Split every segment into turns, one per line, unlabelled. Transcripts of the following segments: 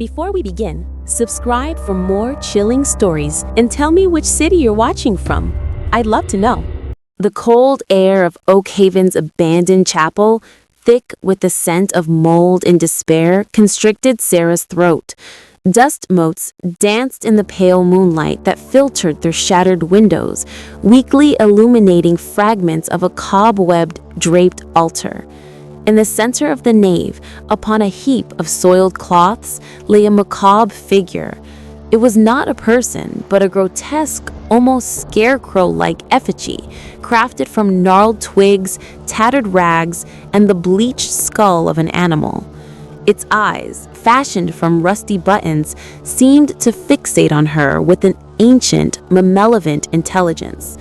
Before we begin, subscribe for more chilling stories and tell me which city you're watching from. I'd love to know. The cold air of Oak Haven's abandoned chapel, thick with the scent of mold and despair, constricted Sarah's throat. Dust motes danced in the pale moonlight that filtered through shattered windows, weakly illuminating fragments of a cobwebbed, draped altar. In the center of the nave, upon a heap of soiled cloths, lay a macabre figure. It was not a person, but a grotesque, almost scarecrow-like effigy, crafted from gnarled twigs, tattered rags, and the bleached skull of an animal. Its eyes, fashioned from rusty buttons, seemed to fixate on her with an ancient, malevolent intelligence.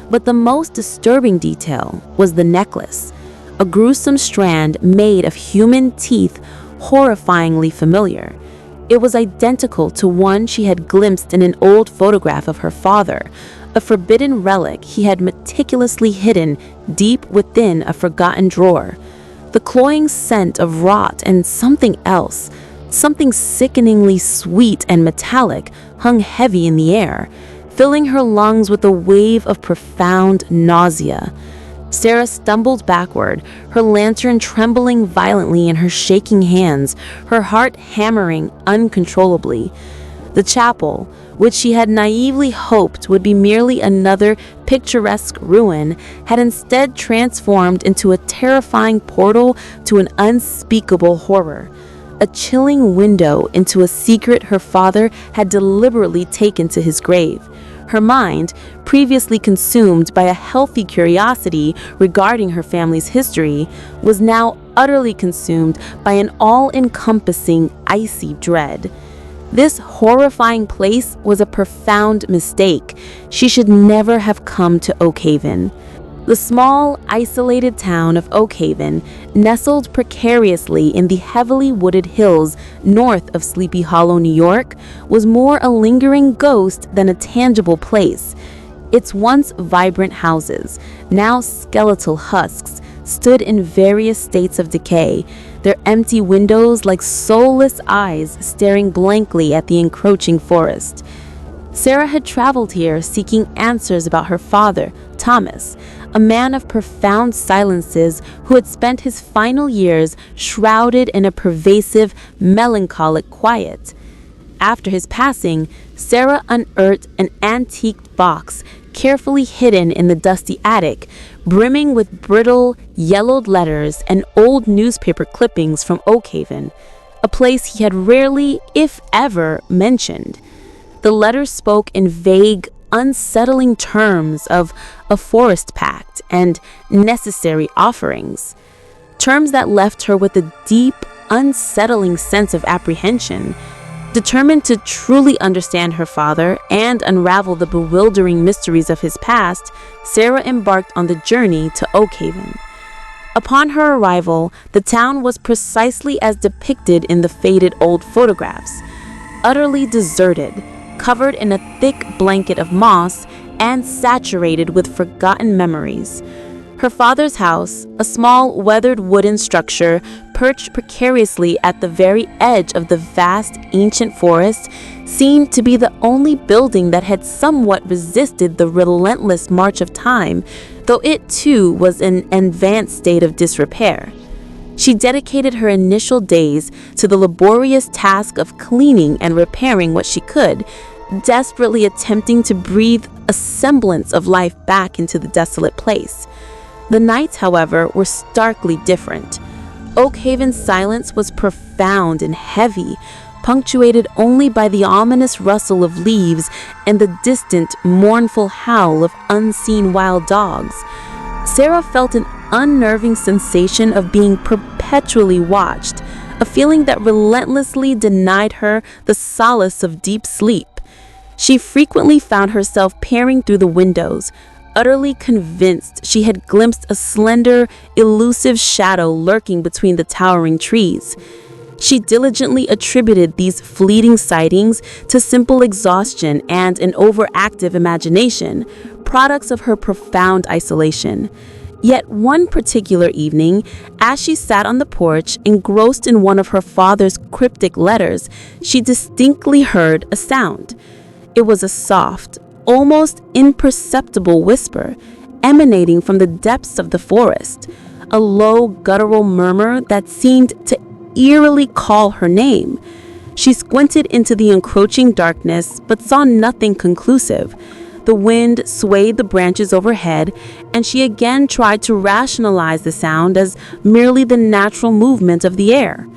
But the most disturbing detail was the necklace. A gruesome strand made of human teeth, horrifyingly familiar. It was identical to one she had glimpsed in an old photograph of her father, a forbidden relic he had meticulously hidden deep within a forgotten drawer. The cloying scent of rot and something else, something sickeningly sweet and metallic, hung heavy in the air, filling her lungs with a wave of profound nausea. Sarah stumbled backward, her lantern trembling violently in her shaking hands, her heart hammering uncontrollably. The chapel, which she had naively hoped would be merely another picturesque ruin, had instead transformed into a terrifying portal to an unspeakable horror. A chilling window into a secret her father had deliberately taken to his grave. Her mind, previously consumed by a healthy curiosity regarding her family's history, was now utterly consumed by an all-encompassing, icy dread. This horrifying place was a profound mistake. She should never have come to Oak Haven. The small, isolated town of Oak Haven, nestled precariously in the heavily wooded hills north of Sleepy Hollow, New York, was more a lingering ghost than a tangible place. Its once vibrant houses, now skeletal husks, stood in various states of decay, their empty windows like soulless eyes staring blankly at the encroaching forest. Sarah had traveled here seeking answers about her father, Thomas, a man of profound silences who had spent his final years shrouded in a pervasive, melancholic quiet. After his passing, Sarah unearthed an antique box carefully hidden in the dusty attic, brimming with brittle, yellowed letters and old newspaper clippings from Oak Haven, a place he had rarely, if ever, mentioned. The letters spoke in vague, unsettling terms of a forest pact and necessary offerings, terms that left her with a deep, unsettling sense of apprehension. Determined to truly understand her father and unravel the bewildering mysteries of his past, Sarah embarked on the journey to Oak Haven. Upon her arrival, the town was precisely as depicted in the faded old photographs, utterly deserted, covered in a thick blanket of moss and saturated with forgotten memories. Her father's house, a small weathered wooden structure perched precariously at the very edge of the vast ancient forest, seemed to be the only building that had somewhat resisted the relentless march of time, though it too was in an advanced state of disrepair. She dedicated her initial days to the laborious task of cleaning and repairing what she could, desperately attempting to breathe a semblance of life back into the desolate place. The nights, however, were starkly different. Oak Haven's silence was profound and heavy, punctuated only by the ominous rustle of leaves and the distant, mournful howl of unseen wild dogs. Sarah felt an unnerving sensation of being perpetually watched, a feeling that relentlessly denied her the solace of deep sleep. She frequently found herself peering through the windows, utterly convinced she had glimpsed a slender, elusive shadow lurking between the towering trees. She diligently attributed these fleeting sightings to simple exhaustion and an overactive imagination, products of her profound isolation. Yet one particular evening, as she sat on the porch, engrossed in one of her father's cryptic letters, she distinctly heard a sound. It was a soft, almost imperceptible whisper emanating from the depths of the forest, a low guttural murmur that seemed to eerily call her name. She squinted into the encroaching darkness but saw nothing conclusive. The wind swayed the branches overhead, and she again tried to rationalize the sound as merely the natural movement of the air.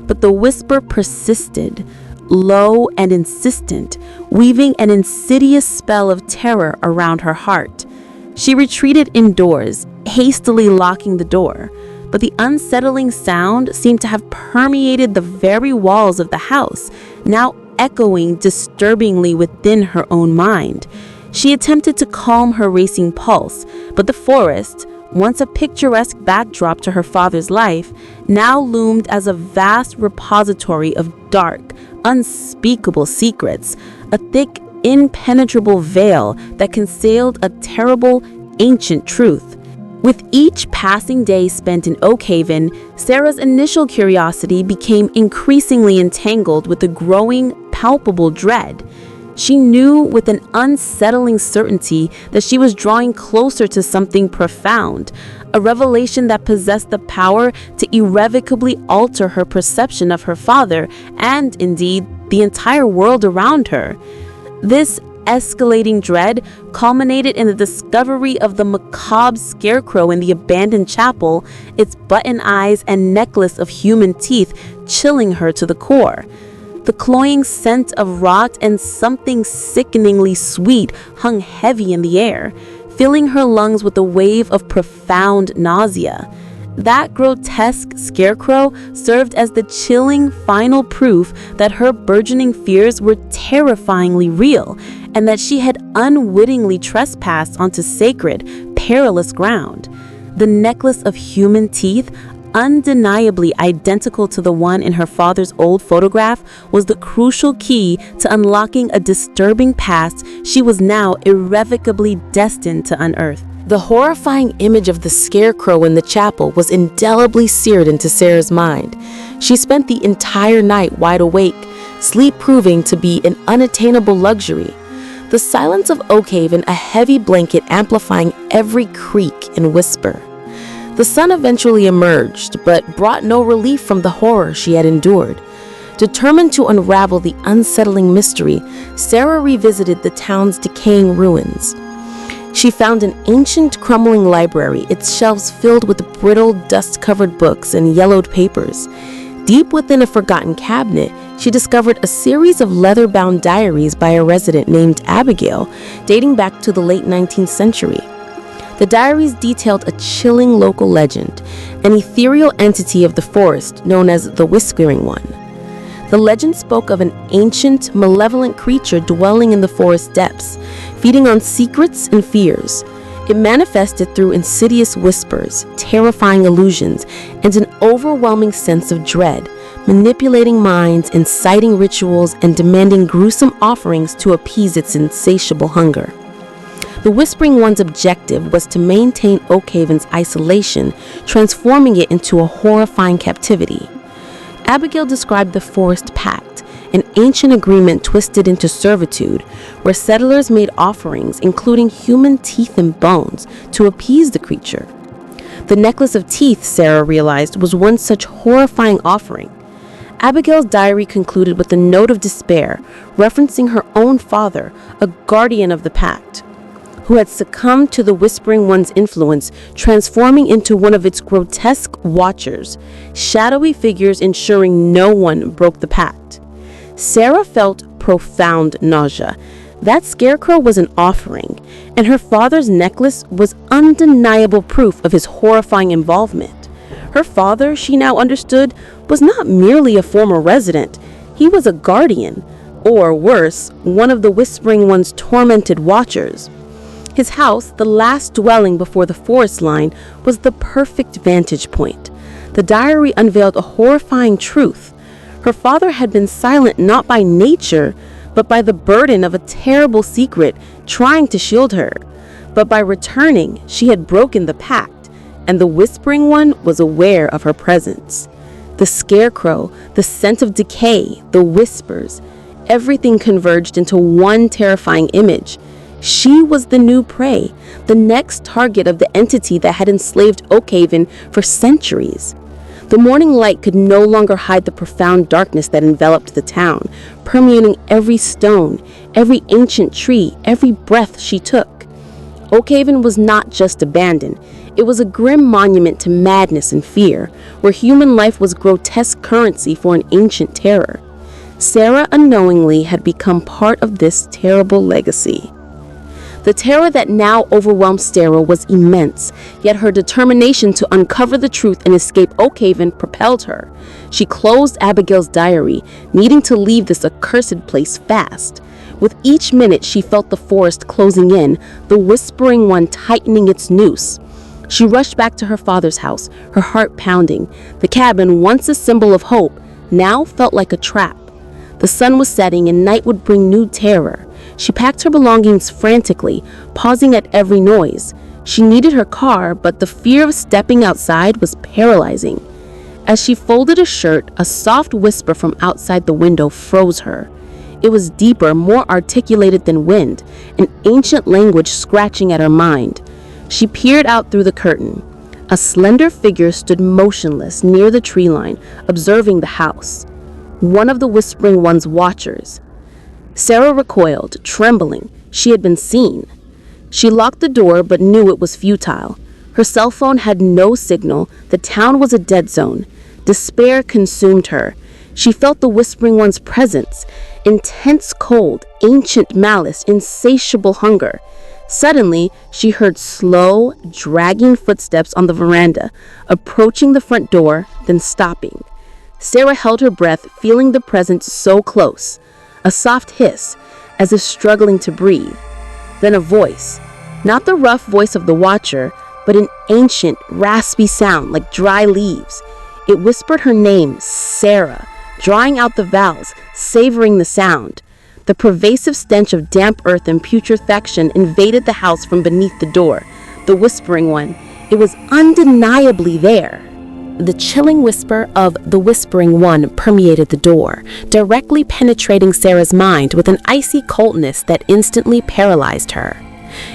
But the whisper persisted, low and insistent, weaving an insidious spell of terror around her heart. She retreated indoors, hastily locking the door, but the unsettling sound seemed to have permeated the very walls of the house, now echoing disturbingly within her own mind. She attempted to calm her racing pulse, but the forest, once a picturesque backdrop to her father's life, now loomed as a vast repository of dark, unspeakable secrets, a thick, impenetrable veil that concealed a terrible, ancient truth. With each passing day spent in Oak Haven, Sarah's initial curiosity became increasingly entangled with a growing, palpable dread. She knew with an unsettling certainty that she was drawing closer to something profound, a revelation that possessed the power to irrevocably alter her perception of her father and, indeed, the entire world around her. This escalating dread culminated in the discovery of the macabre scarecrow in the abandoned chapel, its button eyes and necklace of human teeth chilling her to the core. The cloying scent of rot and something sickeningly sweet hung heavy in the air, filling her lungs with a wave of profound nausea. That grotesque scarecrow served as the chilling final proof that her burgeoning fears were terrifyingly real, and that she had unwittingly trespassed onto sacred, perilous ground. The necklace of human teeth, undeniably identical to the one in her father's old photograph, was the crucial key to unlocking a disturbing past she was now irrevocably destined to unearth. The horrifying image of the scarecrow in the chapel was indelibly seared into Sarah's mind. She spent the entire night wide awake, sleep proving to be an unattainable luxury. The silence of Oak Haven, a heavy blanket amplifying every creak and whisper. The sun eventually emerged, but brought no relief from the horror she had endured. Determined to unravel the unsettling mystery, Sarah revisited the town's decaying ruins. She found an ancient, crumbling library, its shelves filled with brittle, dust-covered books and yellowed papers. Deep within a forgotten cabinet, she discovered a series of leather-bound diaries by a resident named Abigail, dating back to the late 19th century. The diaries detailed a chilling local legend, an ethereal entity of the forest known as the Whispering One. The legend spoke of an ancient, malevolent creature dwelling in the forest depths, feeding on secrets and fears. It manifested through insidious whispers, terrifying illusions, and an overwhelming sense of dread, manipulating minds, inciting rituals, and demanding gruesome offerings to appease its insatiable hunger. The Whispering One's objective was to maintain Oak Haven's isolation, transforming it into a horrifying captivity. Abigail described the Forest Pact, an ancient agreement twisted into servitude, where settlers made offerings, including human teeth and bones, to appease the creature. The necklace of teeth, Sarah realized, was one such horrifying offering. Abigail's diary concluded with a note of despair, referencing her own father, a guardian of the pact, who had succumbed to the Whispering One's influence, transforming into one of its grotesque watchers, shadowy figures ensuring no one broke the pact. Sarah felt profound nausea. That scarecrow was an offering, and her father's necklace was undeniable proof of his horrifying involvement. Her father, she now understood, was not merely a former resident. He was a guardian, or worse, one of the Whispering One's tormented watchers. His house, the last dwelling before the forest line, was the perfect vantage point. The diary unveiled a horrifying truth. Her father had been silent not by nature, but by the burden of a terrible secret trying to shield her. But by returning, she had broken the pact, and the Whispering One was aware of her presence. The scarecrow, the scent of decay, the whispers, everything converged into one terrifying image. She was the new prey, the next target of the entity that had enslaved Oakhaven for centuries. The morning light could no longer hide the profound darkness that enveloped the town, permeating every stone, every ancient tree, every breath she took. Oakhaven was not just abandoned. It was a grim monument to madness and fear, where human life was grotesque currency for an ancient terror. Sarah unknowingly had become part of this terrible legacy. The terror that now overwhelmed Sarah was immense, yet her determination to uncover the truth and escape Oakhaven propelled her. She closed Abigail's diary, needing to leave this accursed place fast. With each minute she felt the forest closing in, the Whispering One tightening its noose. She rushed back to her father's house, her heart pounding. The cabin, once a symbol of hope, now felt like a trap. The sun was setting and night would bring new terror. She packed her belongings frantically, pausing at every noise. She needed her car, but the fear of stepping outside was paralyzing. As she folded a shirt, a soft whisper from outside the window froze her. It was deeper, more articulated than wind, an ancient language scratching at her mind. She peered out through the curtain. A slender figure stood motionless near the tree line, observing the house. One of the Whispering One's watchers. Sarah recoiled, trembling. She had been seen. She locked the door but knew it was futile. Her cell phone had no signal. The town was a dead zone. Despair consumed her. She felt the Whispering One's presence. Intense cold, ancient malice, insatiable hunger. Suddenly, she heard slow, dragging footsteps on the veranda, approaching the front door, then stopping. Sarah held her breath, feeling the presence so close. A soft hiss, as if struggling to breathe. Then a voice. Not the rough voice of the watcher, but an ancient, raspy sound like dry leaves. It whispered her name, Sarah, drawing out the vowels, savoring the sound. The pervasive stench of damp earth and putrefaction invaded the house from beneath the door. The Whispering One. It was undeniably there. The chilling whisper of the Whispering One permeated the door, directly penetrating Sarah's mind with an icy coldness that instantly paralyzed her.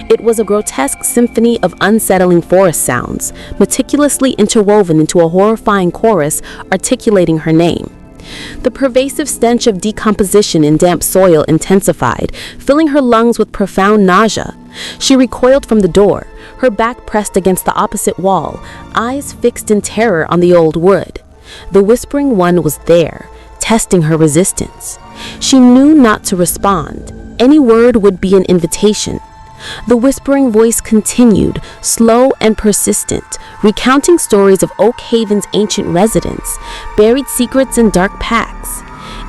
It was a grotesque symphony of unsettling forest sounds, meticulously interwoven into a horrifying chorus articulating her name. The pervasive stench of decomposition in damp soil intensified, filling her lungs with profound nausea. She recoiled from the door, her back pressed against the opposite wall, eyes fixed in terror on the old wood. The Whispering One was there, testing her resistance. She knew not to respond. Any word would be an invitation. The whispering voice continued, slow and persistent, recounting stories of Oakhaven's ancient residents, buried secrets in dark pacts.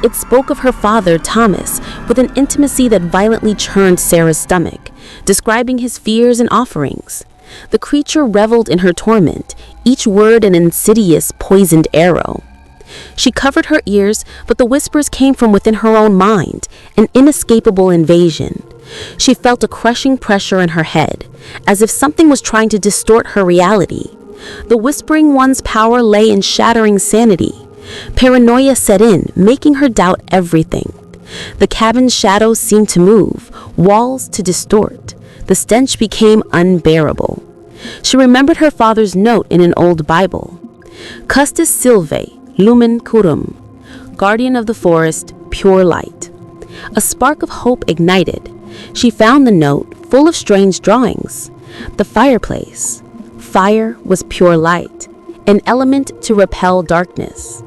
It spoke of her father, Thomas, with an intimacy that violently churned Sarah's stomach, describing his fears and offerings. The creature reveled in her torment, each word an insidious, poisoned arrow. She covered her ears, but the whispers came from within her own mind, an inescapable invasion. She felt a crushing pressure in her head, as if something was trying to distort her reality. The Whispering One's power lay in shattering sanity. Paranoia set in, making her doubt everything. The cabin's shadows seemed to move, walls to distort. The stench became unbearable. She remembered her father's note in an old Bible. Custis Silvae, Lumen Curum, guardian of the forest, pure light. A spark of hope ignited. She found the note, full of strange drawings. The fireplace. Fire was pure light, an element to repel darkness.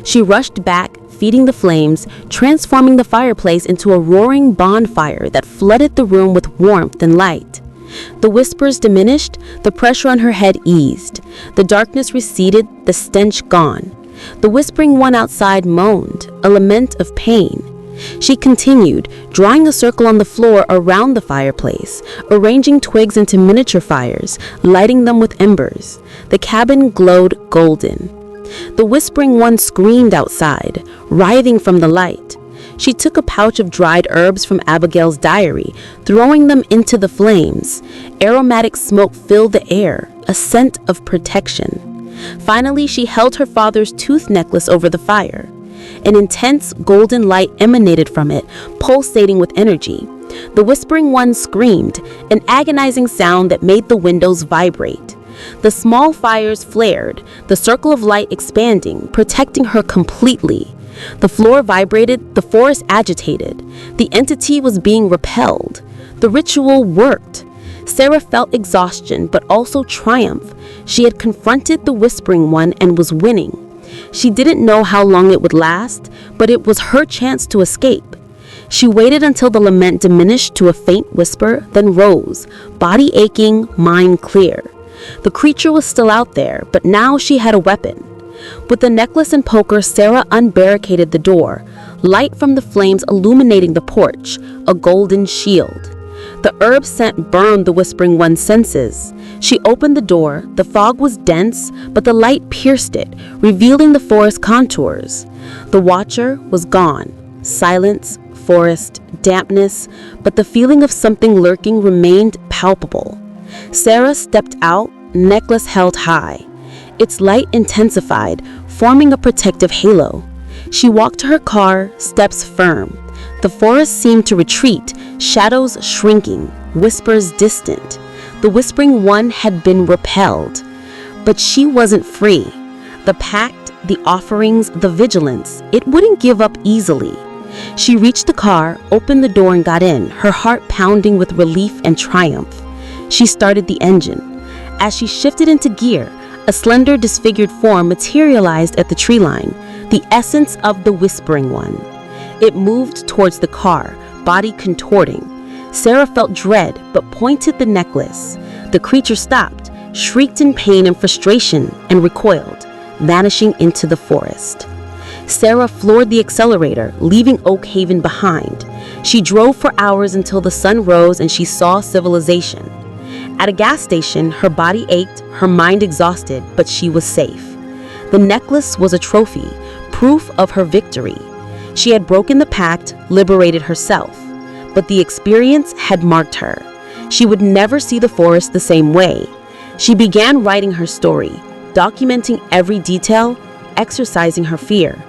She rushed back, feeding the flames, transforming the fireplace into a roaring bonfire that flooded the room with warmth and light. The whispers diminished, the pressure on her head eased. The darkness receded, the stench gone. The Whispering One outside moaned, a lament of pain. She continued, drawing a circle on the floor around the fireplace, arranging twigs into miniature fires, lighting them with embers. The cabin glowed golden. The Whispering One screamed outside, writhing from the light. She took a pouch of dried herbs from Abigail's diary, throwing them into the flames. Aromatic smoke filled the air, a scent of protection. Finally, she held her father's tooth necklace over the fire. An intense golden light emanated from it, pulsating with energy. The Whispering One screamed, an agonizing sound that made the windows vibrate. The small fires flared, the circle of light expanding, protecting her completely. The floor vibrated, the forest agitated. The entity was being repelled. The ritual worked. Sarah felt exhaustion, but also triumph. She had confronted the Whispering One and was winning. She didn't know how long it would last, but it was her chance to escape. She waited until the lament diminished to a faint whisper, then rose, body aching, mind clear. The creature was still out there, but now she had a weapon. With the necklace and poker, Sarah unbarricaded the door, light from the flames illuminating the porch, a golden shield. The herb scent burned the Whispering One's senses. She opened the door. The fog was dense, but the light pierced it, revealing the forest contours. The Watcher was gone. Silence, forest, dampness, but the feeling of something lurking remained palpable. Sarah stepped out, necklace held high. Its light intensified, forming a protective halo. She walked to her car, steps firm. The forest seemed to retreat, shadows shrinking, whispers distant. The Whispering One had been repelled. But she wasn't free. The pact, the offerings, the vigilance, it wouldn't give up easily. She reached the car, opened the door and got in, her heart pounding with relief and triumph. She started the engine. As she shifted into gear, a slender, disfigured form materialized at the tree line, the essence of the Whispering One. It moved towards the car, body contorting. Sarah felt dread, but pointed the necklace. The creature stopped, shrieked in pain and frustration, and recoiled, vanishing into the forest. Sarah floored the accelerator, leaving Oak Haven behind. She drove for hours until the sun rose and she saw civilization. At a gas station, her body ached, her mind exhausted, but she was safe. The necklace was a trophy, proof of her victory. She had broken the pact, liberated herself, but the experience had marked her. She would never see the forest the same way. She began writing her story, documenting every detail, exercising her fear.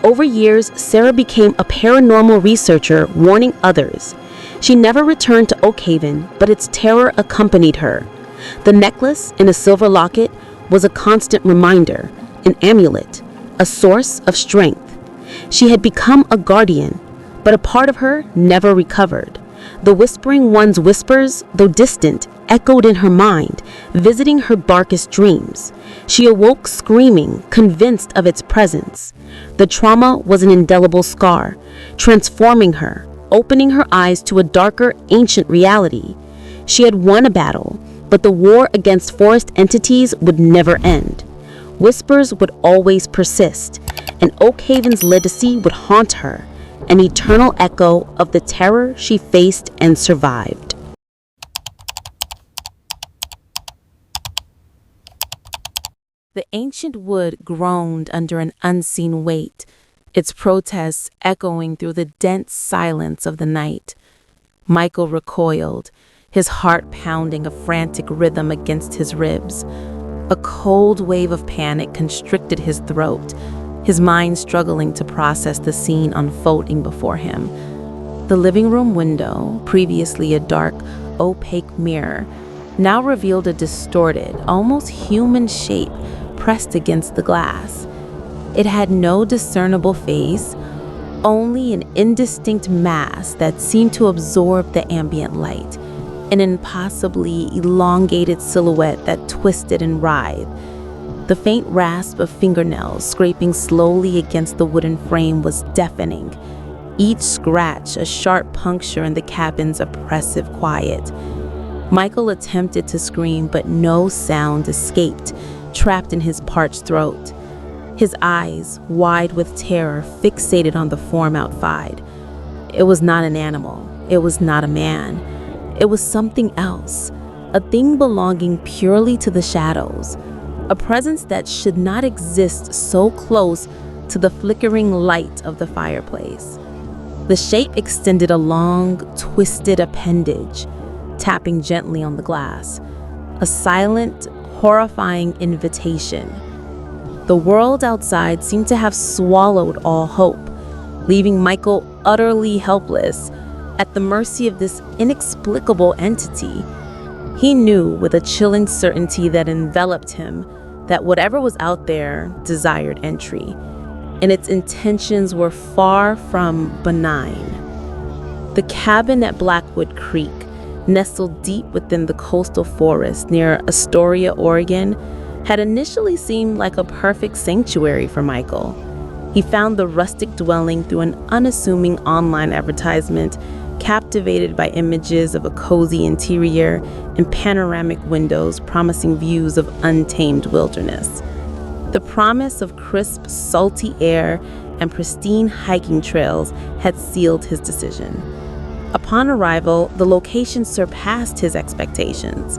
Over years, Sarah became a paranormal researcher, warning others. She never returned to Oak Haven, but its terror accompanied her. The necklace in a silver locket was a constant reminder, an amulet, a source of strength. She had become a guardian, but a part of her never recovered. The Whispering One's whispers, though distant, echoed in her mind, visiting her darkest dreams. She awoke screaming, convinced of its presence. The trauma was an indelible scar, transforming her, opening her eyes to a darker, ancient reality. She had won a battle, but the war against forest entities would never end. Whispers would always persist, and Oak Haven's legacy would haunt her, an eternal echo of the terror she faced and survived. The ancient wood groaned under an unseen weight, its protests echoing through the dense silence of the night. Michael recoiled, his heart pounding a frantic rhythm against his ribs. A cold wave of panic constricted his throat, his mind struggling to process the scene unfolding before him. The living room window, previously a dark, opaque mirror, now revealed a distorted, almost human shape pressed against the glass. It had no discernible face, only an indistinct mass that seemed to absorb the ambient light, an impossibly elongated silhouette that twisted and writhed. The faint rasp of fingernails scraping slowly against the wooden frame was deafening, each scratch a sharp puncture in the cabin's oppressive quiet. Michael attempted to scream, but no sound escaped, trapped in his parched throat. His eyes, wide with terror, fixated on the form outside. It was not an animal. It was not a man. It was something else, a thing belonging purely to the shadows, a presence that should not exist so close to the flickering light of the fireplace. The shape extended a long, twisted appendage, tapping gently on the glass. A silent, horrifying invitation. The world outside seemed to have swallowed all hope, leaving Michael utterly helpless, at the mercy of this inexplicable entity. He knew with a chilling certainty that enveloped him that whatever was out there desired entry, and its intentions were far from benign. The cabin at Blackwood Creek, nestled deep within the coastal forest near Astoria, Oregon, had initially seemed like a perfect sanctuary for Michael. He found the rustic dwelling through an unassuming online advertisement, captivated by images of a cozy interior and panoramic windows promising views of untamed wilderness. The promise of crisp, salty air and pristine hiking trails had sealed his decision. Upon arrival, the location surpassed his expectations.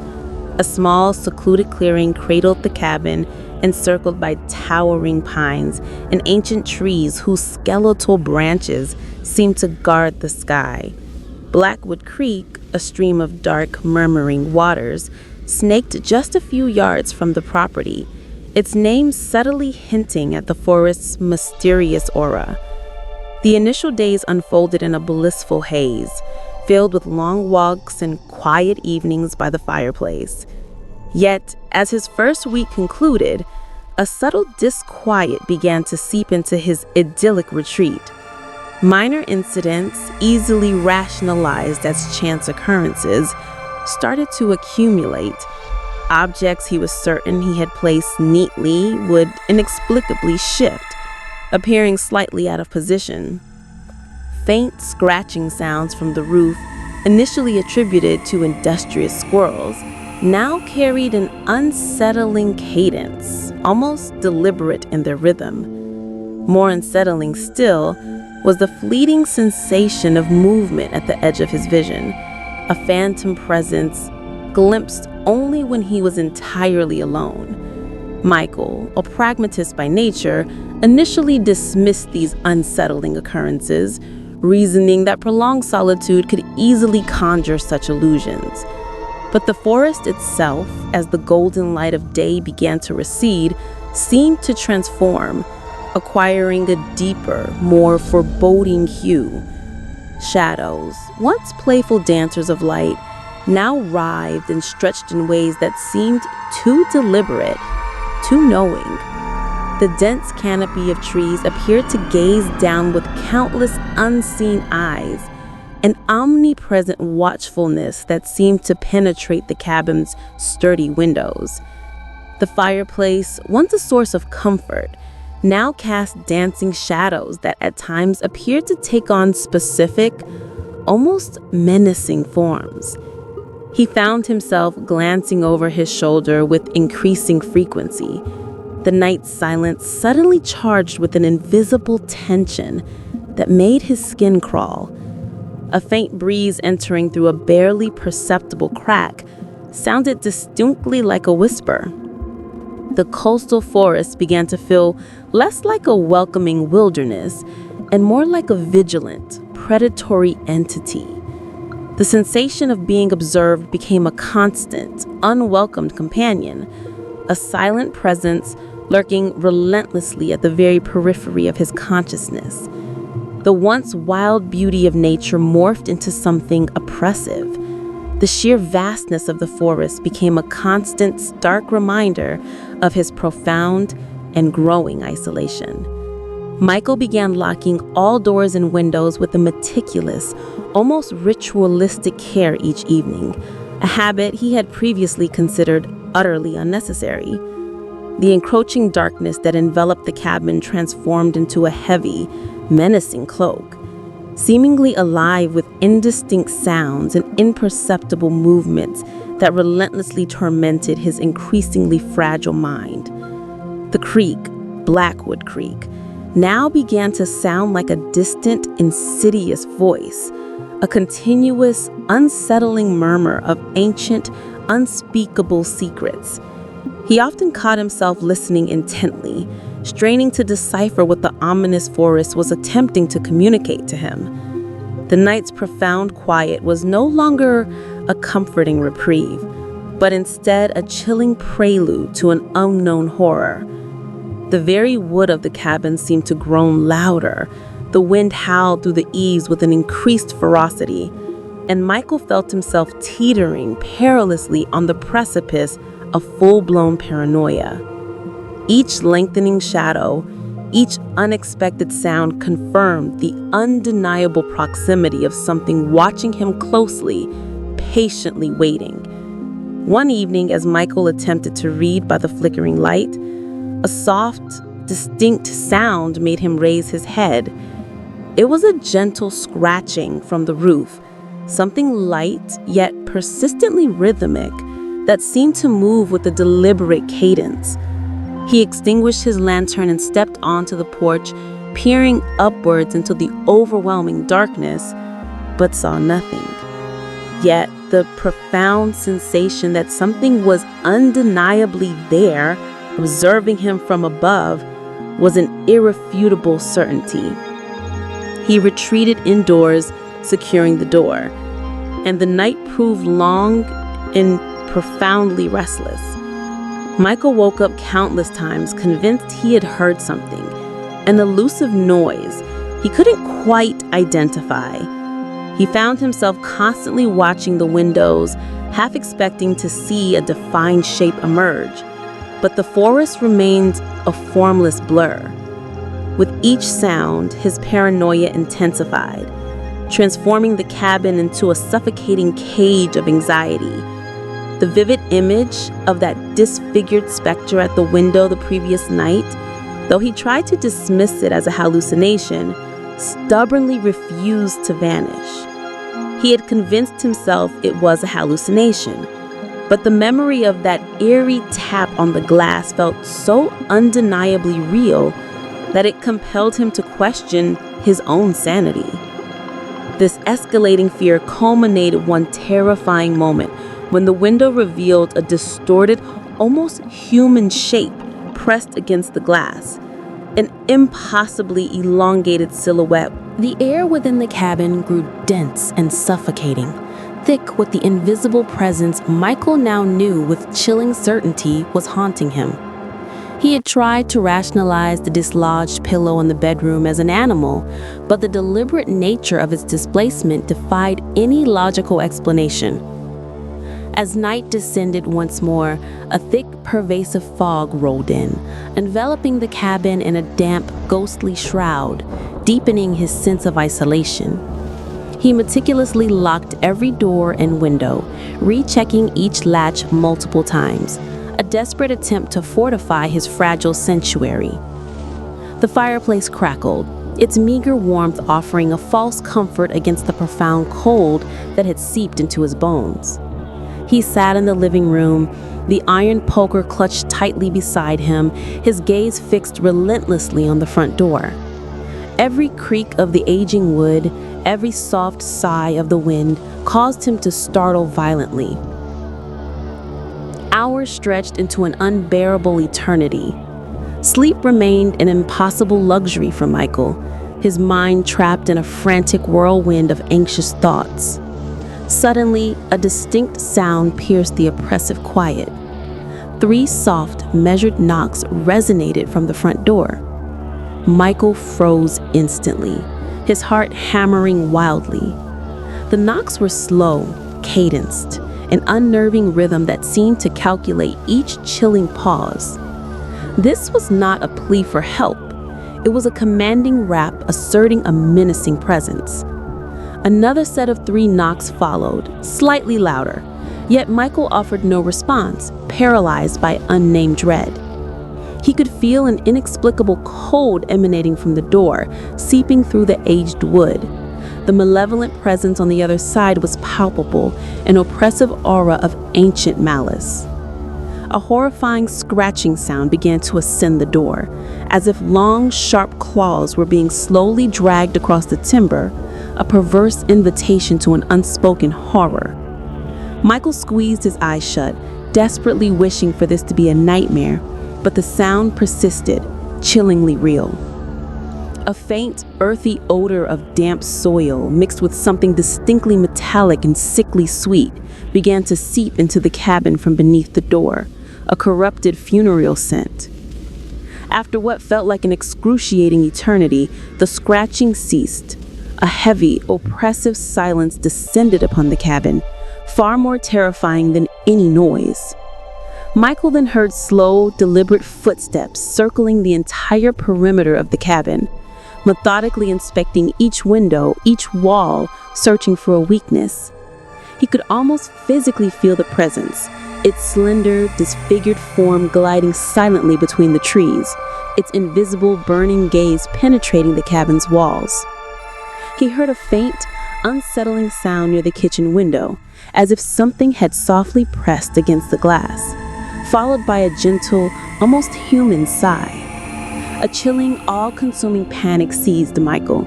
A small, secluded clearing cradled the cabin, encircled by towering pines and ancient trees whose skeletal branches seemed to guard the sky. Blackwood Creek, a stream of dark, murmuring waters, snaked just a few yards from the property, its name subtly hinting at the forest's mysterious aura. The initial days unfolded in a blissful haze, filled with long walks and quiet evenings by the fireplace. Yet, as his first week concluded, a subtle disquiet began to seep into his idyllic retreat. Minor incidents, easily rationalized as chance occurrences, started to accumulate. Objects he was certain he had placed neatly would inexplicably shift, appearing slightly out of position. Faint scratching sounds from the roof, initially attributed to industrious squirrels, now carried an unsettling cadence, almost deliberate in their rhythm. More unsettling still was the fleeting sensation of movement at the edge of his vision, a phantom presence glimpsed only when he was entirely alone. Michael, a pragmatist by nature, initially dismissed these unsettling occurrences, reasoning that prolonged solitude could easily conjure such illusions. But the forest itself, as the golden light of day began to recede, seemed to transform, acquiring a deeper, more foreboding hue. Shadows, once playful dancers of light, now writhed and stretched in ways that seemed too deliberate, too knowing. The dense canopy of trees appeared to gaze down with countless unseen eyes, an omnipresent watchfulness that seemed to penetrate the cabin's sturdy windows. The fireplace, once a source of comfort, now cast dancing shadows that at times appeared to take on specific, almost menacing forms. He found himself glancing over his shoulder with increasing frequency, the night's silence suddenly charged with an invisible tension that made his skin crawl. A faint breeze entering through a barely perceptible crack sounded distinctly like a whisper. The coastal forest began to feel less like a welcoming wilderness and more like a vigilant, predatory entity. The sensation of being observed became a constant, unwelcomed companion, a silent presence lurking relentlessly at the very periphery of his consciousness. The once wild beauty of nature morphed into something oppressive. The sheer vastness of the forest became a constant, stark reminder of his profound and growing isolation. Michael began locking all doors and windows with a meticulous, almost ritualistic care each evening, a habit he had previously considered utterly unnecessary. The encroaching darkness that enveloped the cabin transformed into a heavy, menacing cloak, seemingly alive with indistinct sounds and imperceptible movements that relentlessly tormented his increasingly fragile mind. The creek, Blackwood Creek, now began to sound like a distant, insidious voice, a continuous, unsettling murmur of ancient, unspeakable secrets. He often caught himself listening intently, straining to decipher what the ominous forest was attempting to communicate to him. The night's profound quiet was no longer a comforting reprieve, but instead a chilling prelude to an unknown horror. The very wood of the cabin seemed to groan louder. The wind howled through the eaves with an increased ferocity, and Michael felt himself teetering perilously on the precipice of full-blown paranoia. Each lengthening shadow, each unexpected sound confirmed the undeniable proximity of something watching him closely, patiently waiting. One evening, as Michael attempted to read by the flickering light, a soft, distinct sound made him raise his head. It was a gentle scratching from the roof, something light yet persistently rhythmic that seemed to move with a deliberate cadence. He extinguished his lantern and stepped onto the porch, peering upwards into the overwhelming darkness, but saw nothing. Yet the profound sensation that something was undeniably there, observing him from above, was an irrefutable certainty. He retreated indoors, securing the door, and the night proved long and profoundly restless. Michael woke up countless times, convinced he had heard something, an elusive noise he couldn't quite identify. He found himself constantly watching the windows, half expecting to see a defined shape emerge, but the forest remained a formless blur. With each sound, his paranoia intensified, transforming the cabin into a suffocating cage of anxiety. The vivid image of that disfigured specter at the window the previous night, though he tried to dismiss it as a hallucination, stubbornly refused to vanish. He had convinced himself it was a hallucination, but the memory of that eerie tap on the glass felt so undeniably real that it compelled him to question his own sanity. This escalating fear culminated one terrifying moment when the window revealed a distorted, almost human shape pressed against the glass, an impossibly elongated silhouette. The air within the cabin grew dense and suffocating, thick with the invisible presence Michael now knew with chilling certainty was haunting him. He had tried to rationalize the dislodged pillow in the bedroom as an animal, but the deliberate nature of its displacement defied any logical explanation. As night descended once more, a thick, pervasive fog rolled in, enveloping the cabin in a damp, ghostly shroud, deepening his sense of isolation. He meticulously locked every door and window, rechecking each latch multiple times, a desperate attempt to fortify his fragile sanctuary. The fireplace crackled, its meager warmth offering a false comfort against the profound cold that had seeped into his bones. He sat in the living room, the iron poker clutched tightly beside him, his gaze fixed relentlessly on the front door. Every creak of the aging wood, every soft sigh of the wind caused him to startle violently. Hours stretched into an unbearable eternity. Sleep remained an impossible luxury for Michael, his mind trapped in a frantic whirlwind of anxious thoughts. Suddenly, a distinct sound pierced the oppressive quiet. 3 soft, measured knocks resonated from the front door. Michael froze instantly, his heart hammering wildly. The knocks were slow, cadenced, an unnerving rhythm that seemed to calculate each chilling pause. This was not a plea for help. It was a commanding rap asserting a menacing presence. Another set of 3 knocks followed, slightly louder, yet Michael offered no response, paralyzed by unnamed dread. He could feel an inexplicable cold emanating from the door, seeping through the aged wood. The malevolent presence on the other side was palpable, an oppressive aura of ancient malice. A horrifying scratching sound began to ascend the door, as if long, sharp claws were being slowly dragged across the timber, a perverse invitation to an unspoken horror. Michael squeezed his eyes shut, desperately wishing for this to be a nightmare, but the sound persisted, chillingly real. A faint, earthy odor of damp soil mixed with something distinctly metallic and sickly sweet began to seep into the cabin from beneath the door, a corrupted funereal scent. After what felt like an excruciating eternity, the scratching ceased. A heavy, oppressive silence descended upon the cabin, far more terrifying than any noise. Michael then heard slow, deliberate footsteps circling the entire perimeter of the cabin, methodically inspecting each window, each wall, searching for a weakness. He could almost physically feel the presence, its slender, disfigured form gliding silently between the trees, its invisible, burning gaze penetrating the cabin's walls. He heard a faint, unsettling sound near the kitchen window, as if something had softly pressed against the glass, followed by a gentle, almost human sigh. A chilling, all-consuming panic seized Michael.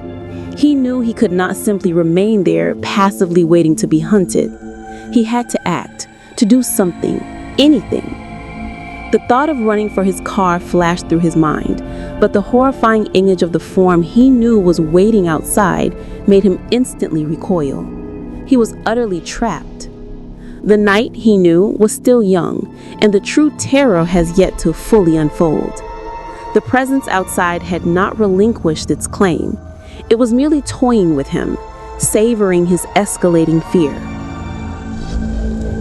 He knew he could not simply remain there, passively waiting to be hunted. He had to act, to do something, anything. The thought of running for his car flashed through his mind, but the horrifying image of the form he knew was waiting outside made him instantly recoil. He was utterly trapped. The night, he knew, was still young, and the true terror has yet to fully unfold. The presence outside had not relinquished its claim. It was merely toying with him, savoring his escalating fear.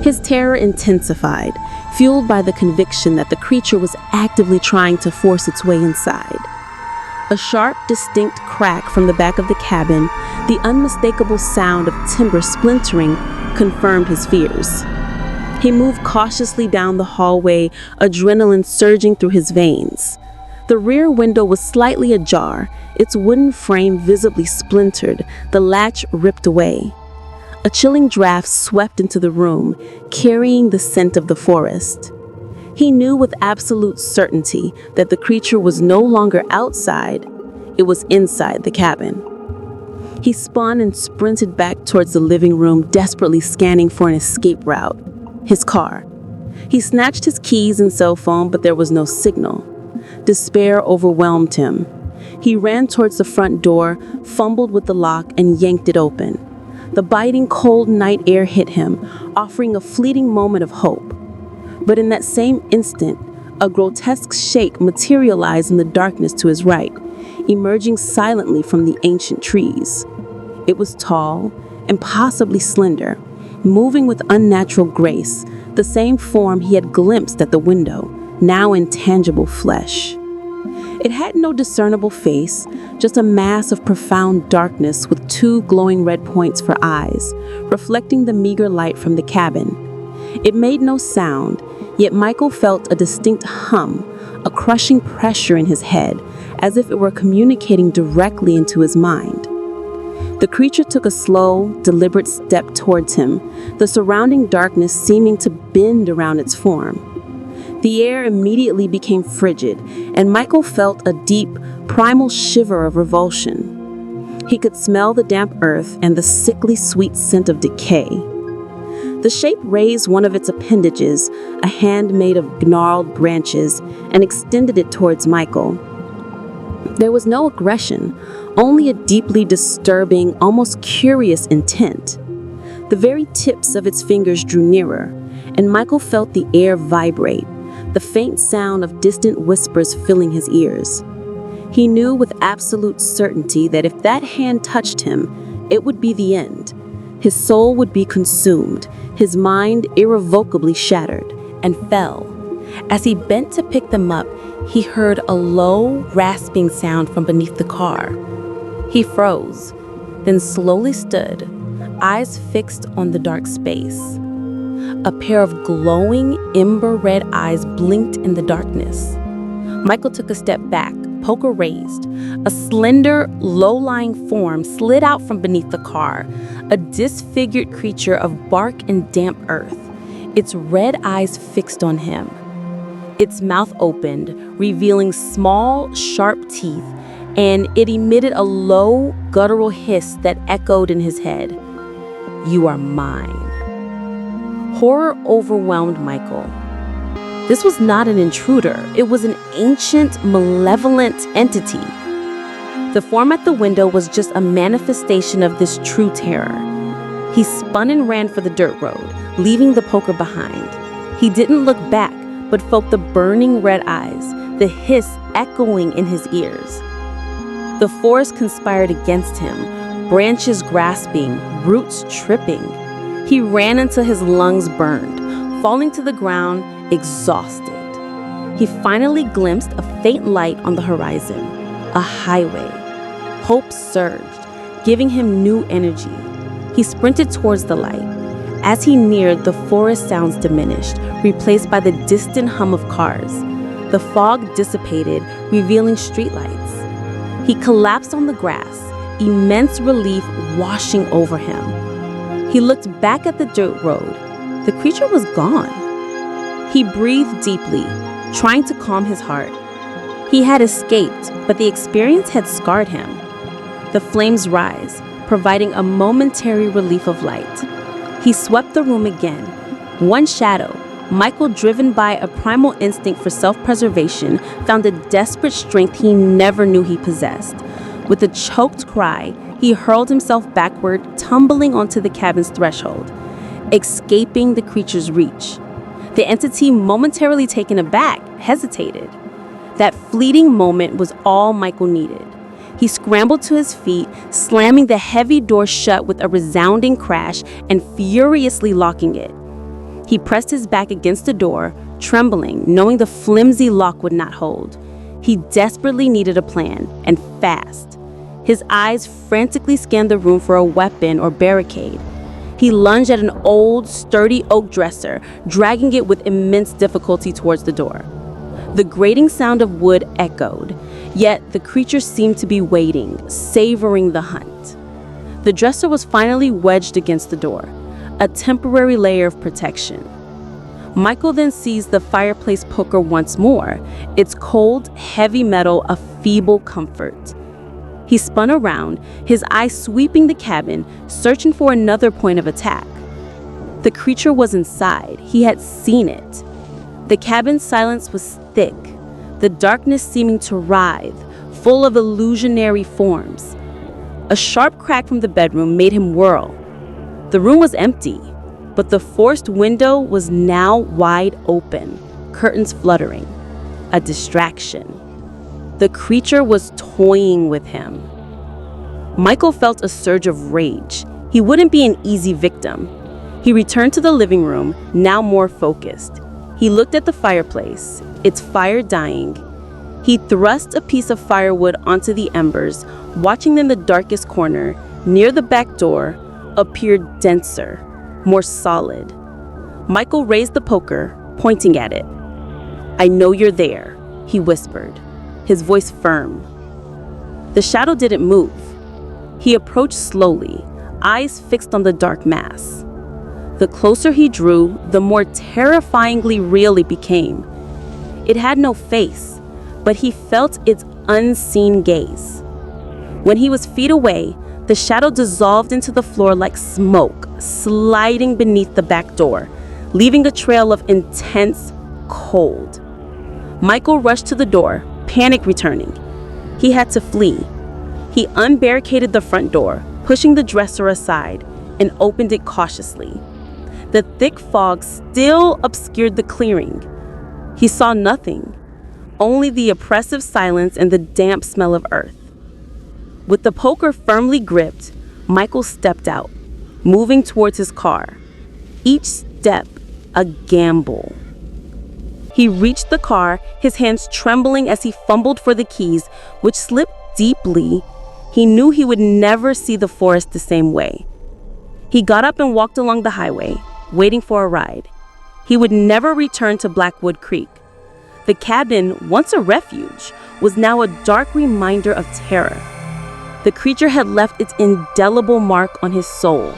His terror intensified, fueled by the conviction that the creature was actively trying to force its way inside. A sharp, distinct crack from the back of the cabin, the unmistakable sound of timber splintering, confirmed his fears. He moved cautiously down the hallway, adrenaline surging through his veins. The rear window was slightly ajar, its wooden frame visibly splintered, the latch ripped away. A chilling draft swept into the room, carrying the scent of the forest. He knew with absolute certainty that the creature was no longer outside, it was inside the cabin. He spun and sprinted back towards the living room, desperately scanning for an escape route. His car. He snatched his keys and cell phone, but there was no signal. Despair overwhelmed him. He ran towards the front door, fumbled with the lock, and yanked it open. The biting cold night air hit him, offering a fleeting moment of hope. But in that same instant, a grotesque shape materialized in the darkness to his right, emerging silently from the ancient trees. It was tall, impossibly slender, moving with unnatural grace, the same form he had glimpsed at the window, now in tangible flesh. It had no discernible face, just a mass of profound darkness with two glowing red points for eyes, reflecting the meager light from the cabin. It made no sound, yet Michael felt a distinct hum, a crushing pressure in his head, as if it were communicating directly into his mind. The creature took a slow, deliberate step towards him, the surrounding darkness seeming to bend around its form. The air immediately became frigid, and Michael felt a deep, primal shiver of revulsion. He could smell the damp earth and the sickly sweet scent of decay. The shape raised one of its appendages, a hand made of gnarled branches, and extended it towards Michael. There was no aggression, only a deeply disturbing, almost curious intent. The very tips of its fingers drew nearer, and Michael felt the air vibrate, the faint sound of distant whispers filling his ears. He knew with absolute certainty that if that hand touched him, it would be the end. His soul would be consumed, his mind irrevocably shattered, and fell. As he bent to pick them up, he heard a low, rasping sound from beneath the car. He froze, then slowly stood, eyes fixed on the dark space. A pair of glowing, ember-red eyes blinked in the darkness. Michael took a step back, poker raised. A slender, low-lying form slid out from beneath the car, a disfigured creature of bark and damp earth, its red eyes fixed on him. Its mouth opened, revealing small, sharp teeth, and it emitted a low, guttural hiss that echoed in his head. "You are mine." Horror overwhelmed Michael. This was not an intruder. It was an ancient, malevolent entity. The form at the window was just a manifestation of this true terror. He spun and ran for the dirt road, leaving the poker behind. He didn't look back, but felt the burning red eyes, the hiss echoing in his ears. The forest conspired against him, branches grasping, roots tripping. He ran until his lungs burned, falling to the ground, exhausted. He finally glimpsed a faint light on the horizon, a highway. Hope surged, giving him new energy. He sprinted towards the light. As he neared, the forest sounds diminished, replaced by the distant hum of cars. The fog dissipated, revealing streetlights. He collapsed on the grass, immense relief washing over him. He looked back at the dirt road. The creature was gone. He breathed deeply, trying to calm his heart. He had escaped, but the experience had scarred him. The flames rise, providing a momentary relief of light. He swept the room again. One shadow, Michael, driven by a primal instinct for self-preservation, found a desperate strength he never knew he possessed. With a choked cry, he hurled himself backward, tumbling onto the cabin's threshold, escaping the creature's reach. The entity, momentarily taken aback, hesitated. That fleeting moment was all Michael needed. He scrambled to his feet, slamming the heavy door shut with a resounding crash and furiously locking it. He pressed his back against the door, trembling, knowing the flimsy lock would not hold. He desperately needed a plan, and fast. His eyes frantically scanned the room for a weapon or barricade. He lunged at an old, sturdy oak dresser, dragging it with immense difficulty towards the door. The grating sound of wood echoed, yet the creature seemed to be waiting, savoring the hunt. The dresser was finally wedged against the door, a temporary layer of protection. Michael then seized the fireplace poker once more, its cold, heavy metal a feeble comfort. He spun around, his eyes sweeping the cabin, searching for another point of attack. The creature was inside. He had seen it. The cabin's silence was thick, the darkness seeming to writhe, full of illusionary forms. A sharp crack from the bedroom made him whirl. The room was empty, but the forced window was now wide open, curtains fluttering. A distraction. The creature was toying with him. Michael felt a surge of rage. He wouldn't be an easy victim. He returned to the living room, now more focused. He looked at the fireplace, its fire dying. He thrust a piece of firewood onto the embers, watching in the darkest corner, near the back door, appeared denser, more solid. Michael raised the poker, pointing at it. "I know you're there," he whispered, his voice firm. The shadow didn't move. He approached slowly, eyes fixed on the dark mass. The closer he drew, the more terrifyingly real it became. It had no face, but he felt its unseen gaze. When he was feet away, the shadow dissolved into the floor like smoke, sliding beneath the back door, leaving a trail of intense cold. Michael rushed to the door, panic returning. He had to flee. He unbarricaded the front door, pushing the dresser aside, and opened it cautiously. The thick fog still obscured the clearing. He saw nothing, only the oppressive silence and the damp smell of earth. With the poker firmly gripped, Michael stepped out, moving towards his car. Each step, a gamble. He reached the car, his hands trembling as he fumbled for the keys, which slipped deeply. He knew he would never see the forest the same way. He got up and walked along the highway, waiting for a ride. He would never return to Blackwood Creek. The cabin, once a refuge, was now a dark reminder of terror. The creature had left its indelible mark on his soul.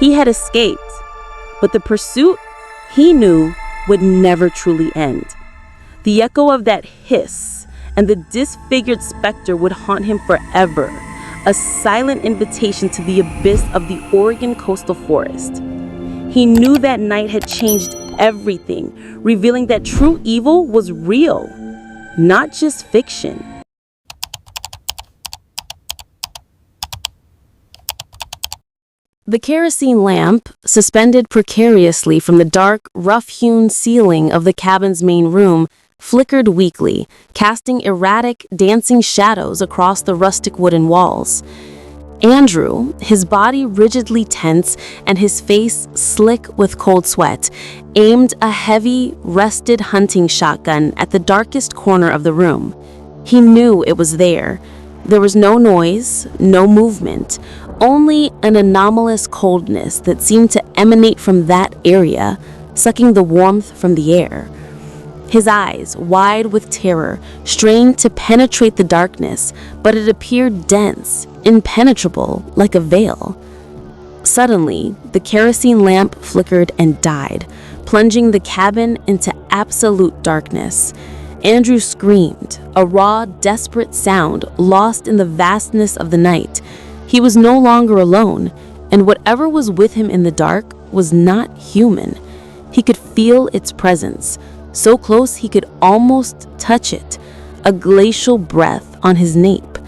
He had escaped, but the pursuit, he knew, would never truly end. The echo of that hiss and the disfigured specter would haunt him forever, a silent invitation to the abyss of the Oregon coastal forest. He knew that night had changed everything, revealing that true evil was real, not just fiction. The kerosene lamp, suspended precariously from the dark, rough-hewn ceiling of the cabin's main room, flickered weakly, casting erratic, dancing shadows across the rustic wooden walls. Andrew, his body rigidly tense and his face slick with cold sweat, aimed a heavy, rusted hunting shotgun at the darkest corner of the room. He knew it was there. There was no noise, no movement, only an anomalous coldness that seemed to emanate from that area, sucking the warmth from the air. His eyes, wide with terror, strained to penetrate the darkness, but it appeared dense, impenetrable, like a veil. Suddenly, the kerosene lamp flickered and died, plunging the cabin into absolute darkness. Andrew screamed, a raw, desperate sound lost in the vastness of the night. He was no longer alone, and whatever was with him in the dark was not human. He could feel its presence, so close he could almost touch it, a glacial breath on his nape.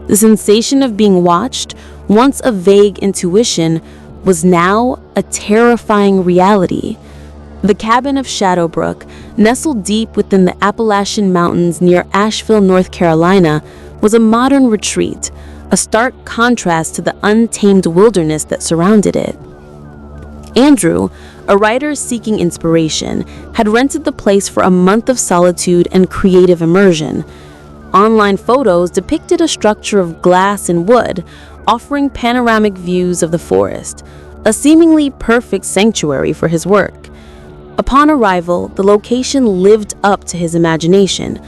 The sensation of being watched, once a vague intuition, was now a terrifying reality. The cabin of Shadowbrook, nestled deep within the Appalachian Mountains near Asheville, North Carolina, was a modern retreat, a stark contrast to the untamed wilderness that surrounded it. Andrew, a writer seeking inspiration, had rented the place for a month of solitude and creative immersion. Online photos depicted a structure of glass and wood, offering panoramic views of the forest, a seemingly perfect sanctuary for his work. Upon arrival, the location lived up to his imagination.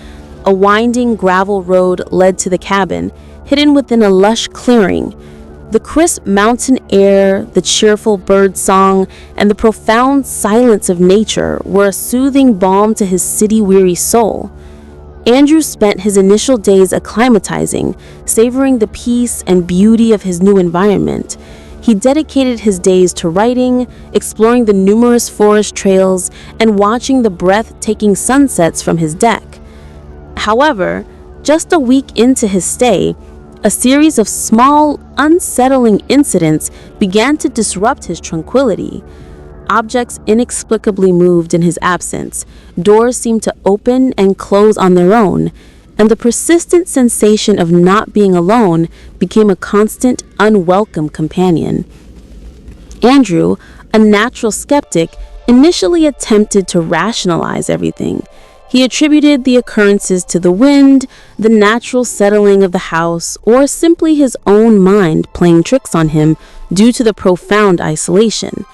A winding gravel road led to the cabin, hidden within a lush clearing. The crisp mountain air, the cheerful bird song, and the profound silence of nature were a soothing balm to his city-weary soul. Andrew spent his initial days acclimatizing, savoring the peace and beauty of his new environment. He dedicated his days to writing, exploring the numerous forest trails, and watching the breathtaking sunsets from his deck. However, just a week into his stay, a series of small, unsettling incidents began to disrupt his tranquility. Objects inexplicably moved in his absence, doors seemed to open and close on their own, and the persistent sensation of not being alone became a constant, unwelcome companion. Andrew, a natural skeptic, initially attempted to rationalize everything. He attributed the occurrences to the wind, the natural settling of the house, or simply his own mind playing tricks on him due to the profound isolation.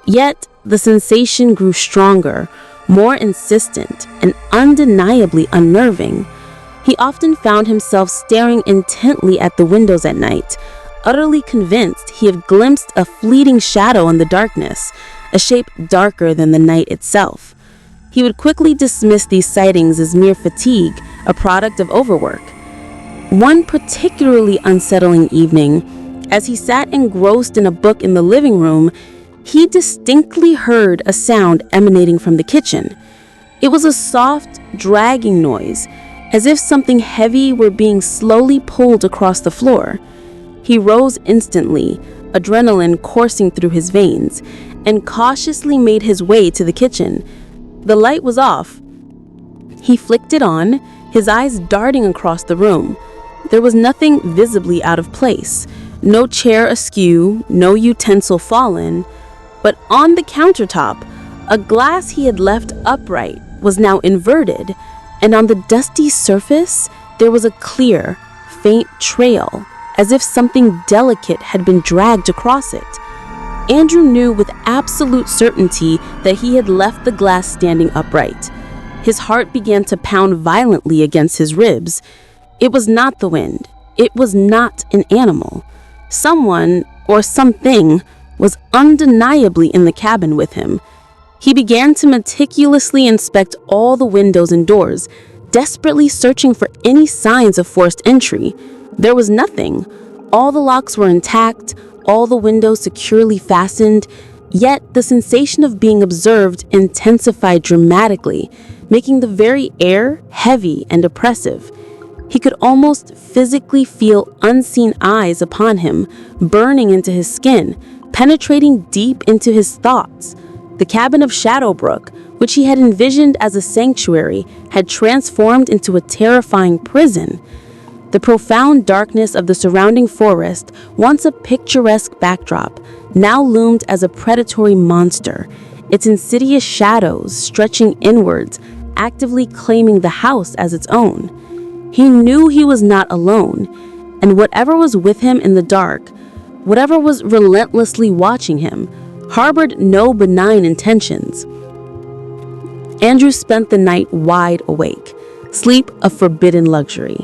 Yet, the sensation grew stronger, more insistent, and undeniably unnerving. He often found himself staring intently at the windows at night, utterly convinced he had glimpsed a fleeting shadow in the darkness, a shape darker than the night itself. He would quickly dismiss these sightings as mere fatigue, a product of overwork. One particularly unsettling evening, as he sat engrossed in a book in the living room, he distinctly heard a sound emanating from the kitchen. It was a soft, dragging noise, as if something heavy were being slowly pulled across the floor. He rose instantly, adrenaline coursing through his veins, and cautiously made his way to the kitchen. The light was off. He flicked it on, his eyes darting across the room. There was nothing visibly out of place, no chair askew, no utensil fallen, but on the countertop, a glass he had left upright was now inverted, and on the dusty surface, there was a clear, faint trail, as if something delicate had been dragged across it. Andrew knew with absolute certainty that he had left the glass standing upright. His heart began to pound violently against his ribs. It was not the wind. It was not an animal. Someone, or something, was undeniably in the cabin with him. He began to meticulously inspect all the windows and doors, desperately searching for any signs of forced entry. There was nothing. All the locks were intact, all the windows securely fastened, yet the sensation of being observed intensified dramatically, making the very air heavy and oppressive. He could almost physically feel unseen eyes upon him, burning into his skin, penetrating deep into his thoughts. The cabin of Shadowbrook, which he had envisioned as a sanctuary, had transformed into a terrifying prison. The profound darkness of the surrounding forest, once a picturesque backdrop, now loomed as a predatory monster, its insidious shadows stretching inwards, actively claiming the house as its own. He knew he was not alone, and whatever was with him in the dark, whatever was relentlessly watching him, harbored no benign intentions. Andrew spent the night wide awake, sleep a forbidden luxury.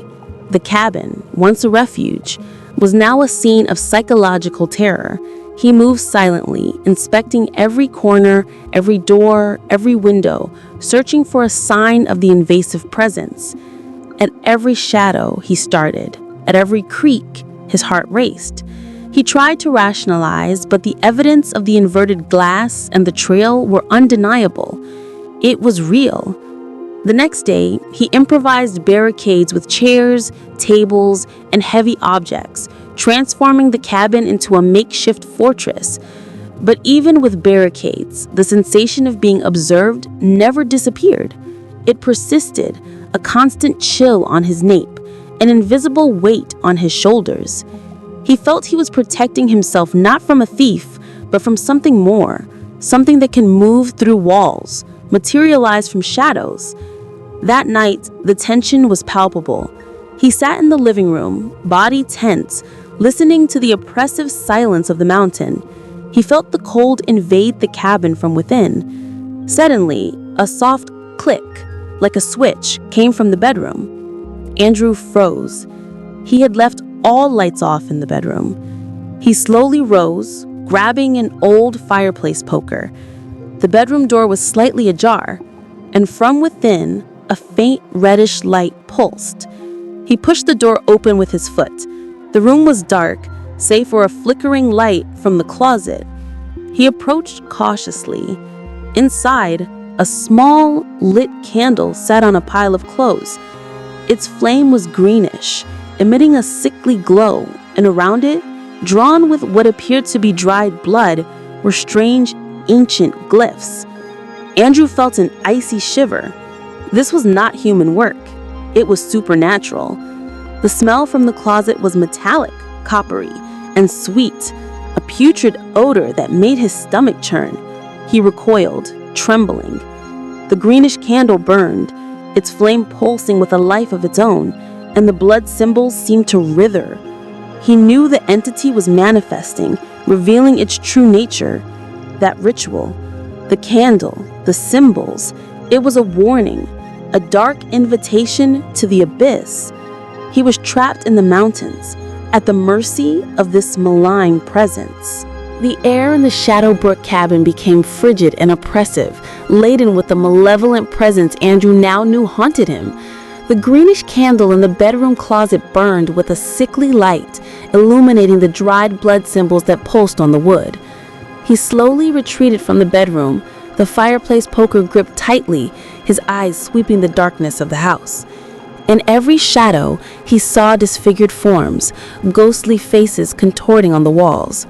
The cabin, once a refuge, was now a scene of psychological terror. He moved silently, inspecting every corner, every door, every window, searching for a sign of the invasive presence. At every shadow, he started. At every creak, his heart raced. He tried to rationalize, but the evidence of the inverted glass and the trail were undeniable. It was real. The next day, he improvised barricades with chairs, tables, and heavy objects, transforming the cabin into a makeshift fortress. But even with barricades, the sensation of being observed never disappeared. It persisted, a constant chill on his nape, an invisible weight on his shoulders. He felt he was protecting himself not from a thief, but from something more, something that can move through walls, materialize from shadows. That night, the tension was palpable. He sat in the living room, body tense, listening to the oppressive silence of the mountain. He felt the cold invade the cabin from within. Suddenly, a soft click, like a switch, came from the bedroom. Andrew froze. He had left all lights off in the bedroom. He slowly rose, grabbing an old fireplace poker. The bedroom door was slightly ajar, and from within, a faint reddish light pulsed. He pushed the door open with his foot. The room was dark, save for a flickering light from the closet. He approached cautiously. Inside, a small, lit candle sat on a pile of clothes. Its flame was greenish, emitting a sickly glow, and around it, drawn with what appeared to be dried blood, were strange, ancient glyphs. Andrew felt an icy shiver. This was not human work. It was supernatural. The smell from the closet was metallic, coppery, and sweet, a putrid odor that made his stomach churn. He recoiled, trembling. The greenish candle burned, its flame pulsing with a life of its own, and the blood symbols seemed to writher. He knew the entity was manifesting, revealing its true nature. That ritual, the candle, the symbols, it was a warning, a dark invitation to the abyss. He was trapped in the mountains, at the mercy of this malign presence. The air in the Shadowbrook cabin became frigid and oppressive, laden with the malevolent presence Andrew now knew haunted him. The greenish candle in the bedroom closet burned with a sickly light, illuminating the dried blood symbols that pulsed on the wood. He slowly retreated from the bedroom, the fireplace poker gripped tightly, his eyes sweeping the darkness of the house. In every shadow, he saw disfigured forms, ghostly faces contorting on the walls.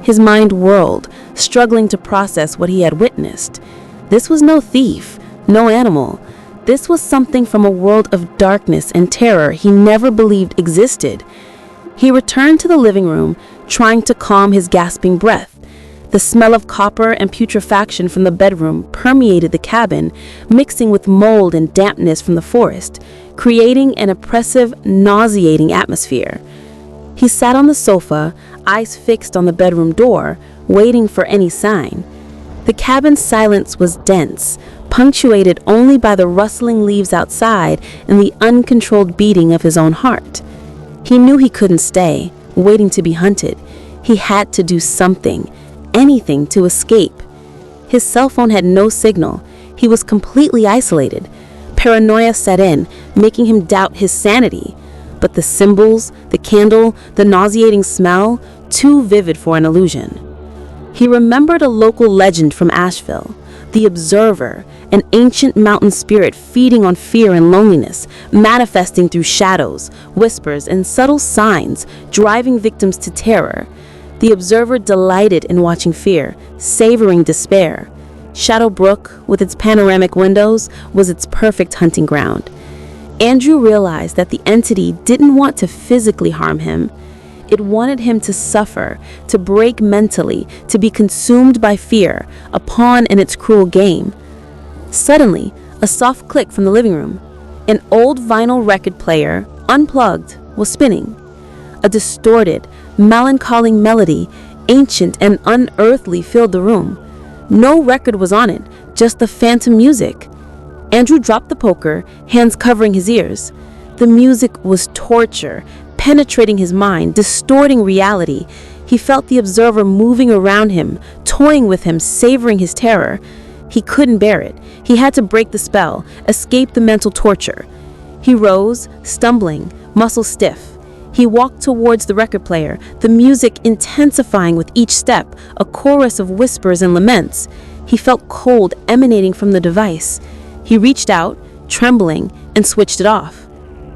His mind whirled, struggling to process what he had witnessed. This was no thief, no animal. This was something from a world of darkness and terror he never believed existed. He returned to the living room, trying to calm his gasping breath. The smell of copper and putrefaction from the bedroom permeated the cabin, mixing with mold and dampness from the forest, creating an oppressive, nauseating atmosphere. He sat on the sofa, eyes fixed on the bedroom door, waiting for any sign. The cabin's silence was dense, punctuated only by the rustling leaves outside and the uncontrolled beating of his own heart. He knew he couldn't stay, waiting to be hunted. He had to do something, anything to escape. His cell phone had no signal. He was completely isolated. Paranoia set in, making him doubt his sanity. But the symbols, the candle, the nauseating smell, too vivid for an illusion. He remembered a local legend from Asheville, the Observer, an ancient mountain spirit feeding on fear and loneliness, manifesting through shadows, whispers, and subtle signs, driving victims to terror. The observer delighted in watching fear, savoring despair. Shadow Brook, with its panoramic windows, was its perfect hunting ground. Andrew realized that the entity didn't want to physically harm him. It wanted him to suffer, to break mentally, to be consumed by fear, a pawn in its cruel game. Suddenly, a soft click from the living room. An old vinyl record player, unplugged, was spinning. A distorted, melancholy melody, ancient and unearthly, filled the room. No record was on it, just the phantom music. Andrew dropped the poker, hands covering his ears. The music was torture, penetrating his mind, distorting reality. He felt the observer moving around him, toying with him, savoring his terror. He couldn't bear it. He had to break the spell, escape the mental torture. He rose, stumbling, muscles stiff. He walked towards the record player, the music intensifying with each step, a chorus of whispers and laments. He felt cold emanating from the device. He reached out, trembling, and switched it off.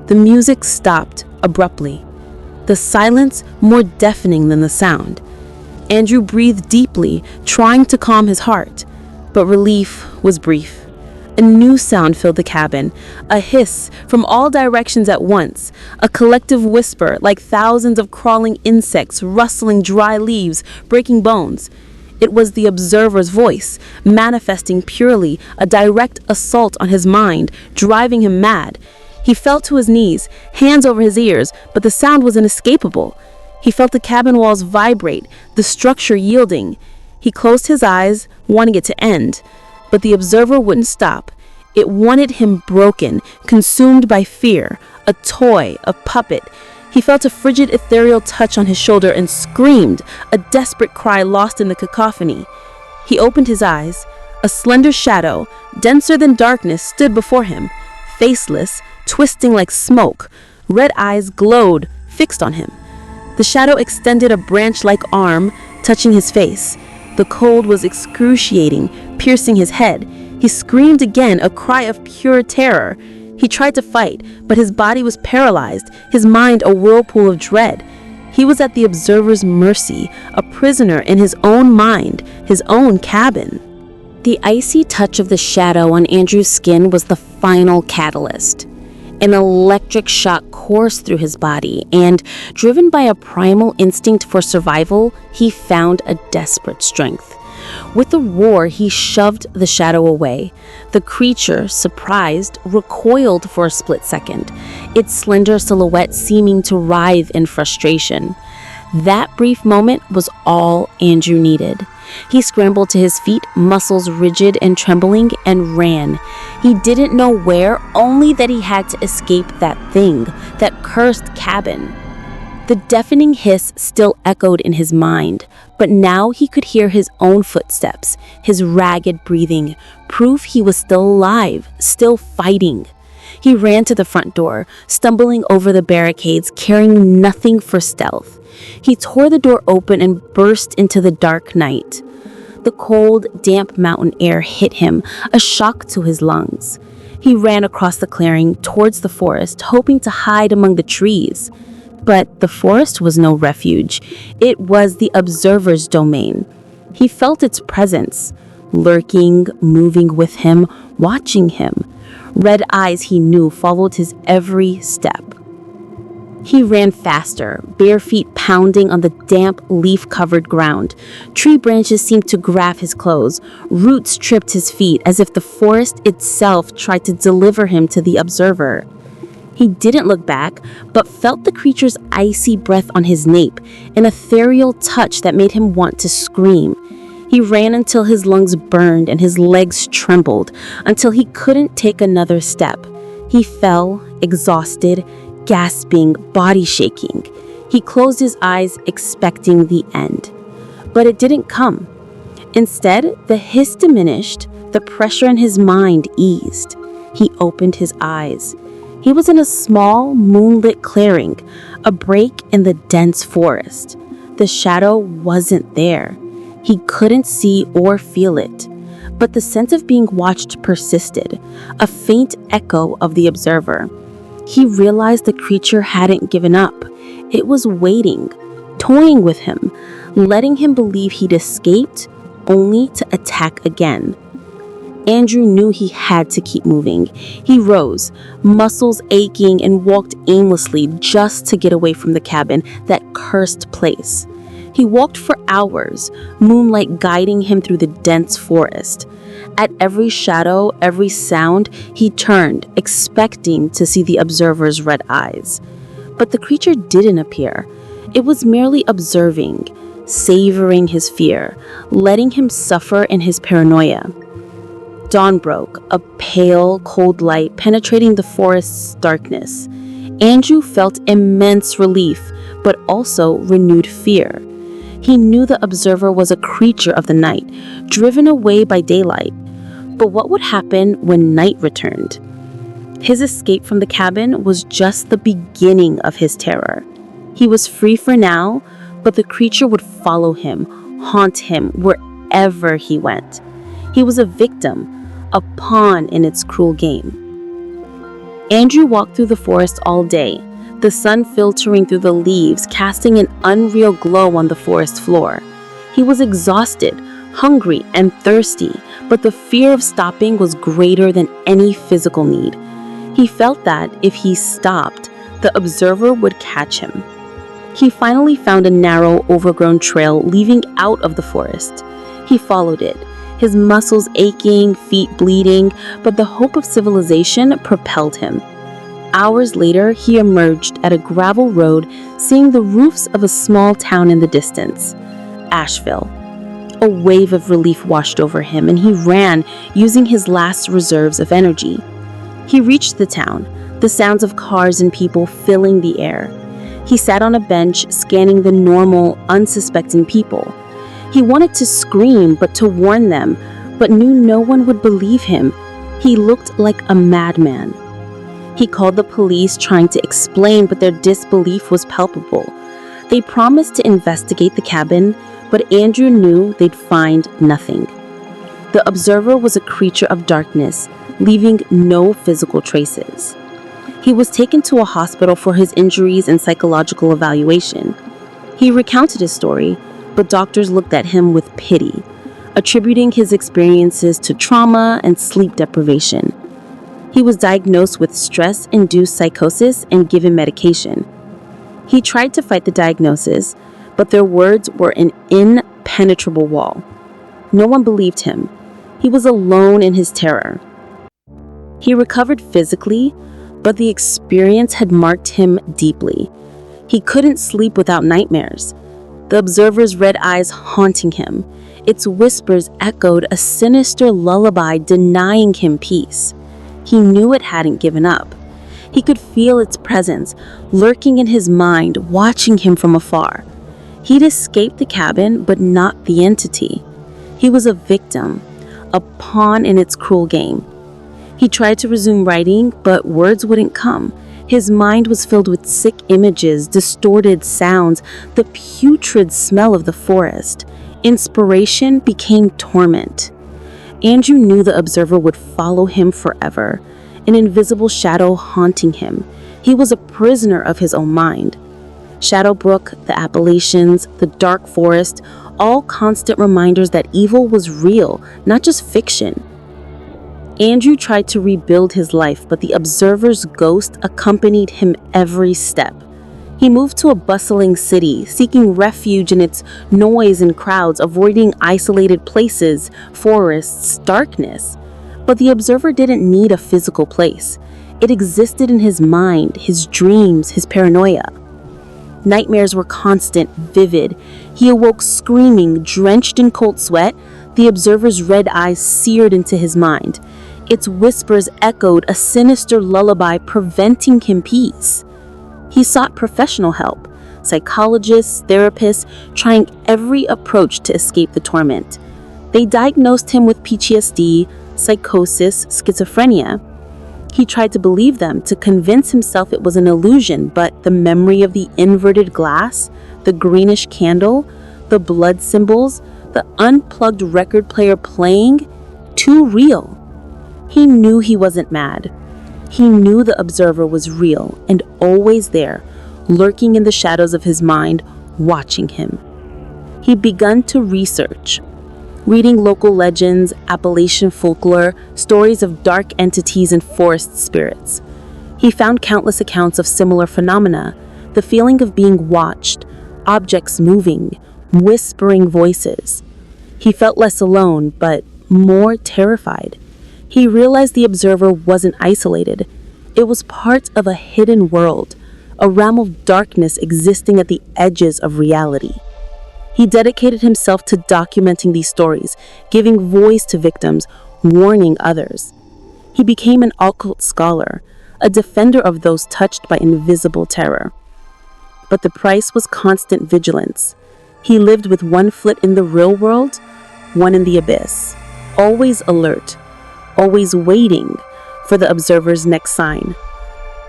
The music stopped abruptly, the silence more deafening than the sound. Andrew breathed deeply, trying to calm his heart, but relief was brief. A new sound filled the cabin, a hiss from all directions at once, a collective whisper like thousands of crawling insects rustling dry leaves, breaking bones. It was the observer's voice, manifesting purely a direct assault on his mind, driving him mad. He fell to his knees, hands over his ears, but the sound was inescapable. He felt the cabin walls vibrate, the structure yielding. He closed his eyes, wanting it to end. But the observer wouldn't stop. It wanted him broken, consumed by fear, a toy, a puppet. He felt a frigid, ethereal touch on his shoulder and screamed, a desperate cry lost in the cacophony. He opened his eyes. A slender shadow, denser than darkness, stood before him, faceless, twisting like smoke. Red eyes glowed, fixed on him. The shadow extended a branch-like arm, touching his face. The cold was excruciating, piercing his head. He screamed again, a cry of pure terror. He tried to fight, but his body was paralyzed, his mind a whirlpool of dread. He was at the observer's mercy, a prisoner in his own mind, his own cabin. The icy touch of the shadow on Andrew's skin was the final catalyst. An electric shock coursed through his body, and, driven by a primal instinct for survival, he found a desperate strength. With a roar, he shoved the shadow away. The creature, surprised, recoiled for a split second, its slender silhouette seeming to writhe in frustration. That brief moment was all Andrew needed. He scrambled to his feet, muscles rigid and trembling, and ran. He didn't know where, only that he had to escape that thing, that cursed cabin. The deafening hiss still echoed in his mind, but now he could hear his own footsteps, his ragged breathing, proof he was still alive, still fighting. He ran to the front door, stumbling over the barricades, caring nothing for stealth. He tore the door open and burst into the dark night. The cold, damp mountain air hit him, a shock to his lungs. He ran across the clearing towards the forest, hoping to hide among the trees. But the forest was no refuge. It was the observer's domain. He felt its presence, lurking, moving with him, watching him. Red eyes, he knew, followed his every step. He ran faster, bare feet pounding on the damp, leaf-covered ground. Tree branches seemed to grab his clothes. Roots tripped his feet as if the forest itself tried to deliver him to the observer. He didn't look back, but felt the creature's icy breath on his nape, an ethereal touch that made him want to scream. He ran until his lungs burned and his legs trembled, until he couldn't take another step. He fell, exhausted, gasping, body shaking. He closed his eyes, expecting the end. But it didn't come. Instead, the hiss diminished, the pressure in his mind eased. He opened his eyes. He was in a small, moonlit clearing, a break in the dense forest. The shadow wasn't there. He couldn't see or feel it. But the sense of being watched persisted, a faint echo of the observer. He realized the creature hadn't given up. It was waiting, toying with him, letting him believe he'd escaped, only to attack again. Andrew knew he had to keep moving. He rose, muscles aching, and walked aimlessly just to get away from the cabin, that cursed place. He walked for hours, moonlight guiding him through the dense forest. At every shadow, every sound, he turned, expecting to see the observer's red eyes. But the creature didn't appear. It was merely observing, savoring his fear, letting him suffer in his paranoia. Dawn broke, a pale, cold light penetrating the forest's darkness. Andrew felt immense relief, but also renewed fear. He knew the observer was a creature of the night, driven away by daylight. But what would happen when night returned? His escape from the cabin was just the beginning of his terror. He was free for now, but the creature would follow him, haunt him wherever he went. He was a victim, a pawn in its cruel game. Andrew walked through the forest all day, the sun filtering through the leaves, casting an unreal glow on the forest floor. He was exhausted, hungry, and thirsty, but the fear of stopping was greater than any physical need. He felt that if he stopped, the observer would catch him. He finally found a narrow, overgrown trail leading out of the forest. He followed it, his muscles aching, feet bleeding, but the hope of civilization propelled him. Hours later, he emerged at a gravel road, seeing the roofs of a small town in the distance, Asheville. A wave of relief washed over him, and he ran, using his last reserves of energy. He reached the town, the sounds of cars and people filling the air. He sat on a bench, scanning the normal, unsuspecting people. He wanted to scream, to warn them, but knew no one would believe him. He looked like a madman. He called the police, trying to explain, but their disbelief was palpable. They promised to investigate the cabin, but Andrew knew they'd find nothing. The observer was a creature of darkness, leaving no physical traces. He was taken to a hospital for his injuries and psychological evaluation. He recounted his story, but doctors looked at him with pity, attributing his experiences to trauma and sleep deprivation. He was diagnosed with stress-induced psychosis and given medication. He tried to fight the diagnosis, but their words were an impenetrable wall. No one believed him. He was alone in his terror. He recovered physically, but the experience had marked him deeply. He couldn't sleep without nightmares. The observer's red eyes haunting him. Its whispers echoed a sinister lullaby denying him peace. He knew it hadn't given up. He could feel its presence, lurking in his mind, watching him from afar. He'd escaped the cabin, but not the entity. He was a victim, a pawn in its cruel game. He tried to resume writing, but words wouldn't come. His mind was filled with sick images, distorted sounds, the putrid smell of the forest. Inspiration became torment. Andrew knew the observer would follow him forever, an invisible shadow haunting him. He was a prisoner of his own mind. Shadowbrook, the Appalachians, the dark forest, all constant reminders that evil was real, not just fiction. Andrew tried to rebuild his life, but the observer's ghost accompanied him every step. He moved to a bustling city, seeking refuge in its noise and crowds, avoiding isolated places, forests, darkness. But the observer didn't need a physical place. It existed in his mind, his dreams, his paranoia. Nightmares were constant, vivid. He awoke screaming, drenched in cold sweat. The observer's red eyes seared into his mind. Its whispers echoed a sinister lullaby, preventing him peace. He sought professional help, psychologists, therapists, trying every approach to escape the torment. They diagnosed him with PTSD, psychosis, schizophrenia. He tried to believe them, to convince himself it was an illusion, but the memory of the inverted glass, the greenish candle, the blood symbols, the unplugged record player playing, too real. He knew he wasn't mad. He knew the observer was real and always there, lurking in the shadows of his mind, watching him. He began to research, reading local legends, Appalachian folklore, stories of dark entities and forest spirits. He found countless accounts of similar phenomena, the feeling of being watched, objects moving, whispering voices. He felt less alone, but more terrified. He realized the observer wasn't isolated. It was part of a hidden world, a realm of darkness existing at the edges of reality. He dedicated himself to documenting these stories, giving voice to victims, warning others. He became an occult scholar, a defender of those touched by invisible terror. But the price was constant vigilance. He lived with one foot in the real world, one in the abyss, always alert, always waiting for the observer's next sign.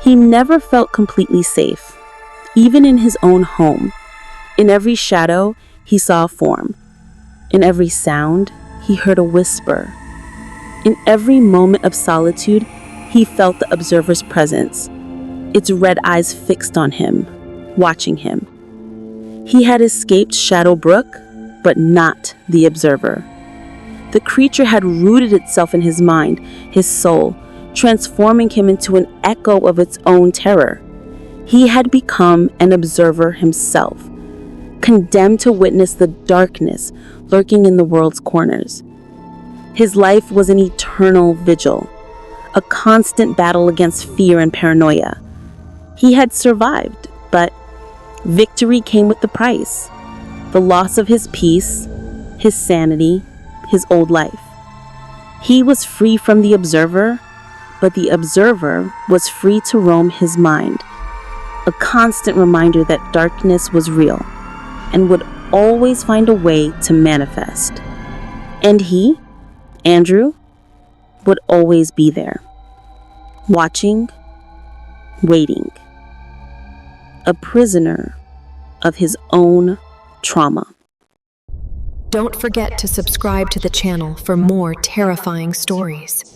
He never felt completely safe, even in his own home. In every shadow, he saw a form. In every sound, he heard a whisper. In every moment of solitude, he felt the observer's presence, its red eyes fixed on him, watching him. He had escaped Shadow Brook, but not the observer. The creature had rooted itself in his mind, his soul, transforming him into an echo of its own terror. He had become an observer himself, condemned to witness the darkness lurking in the world's corners. His life was an eternal vigil, a constant battle against fear and paranoia. He had survived, but victory came with the price: the loss of his peace, his sanity, his old life. He was free from the observer, but the observer was free to roam his mind, a constant reminder that darkness was real and would always find a way to manifest. And he, Andrew, would always be there, watching, waiting, a prisoner of his own trauma.
Don't forget to subscribe to the channel for more terrifying stories.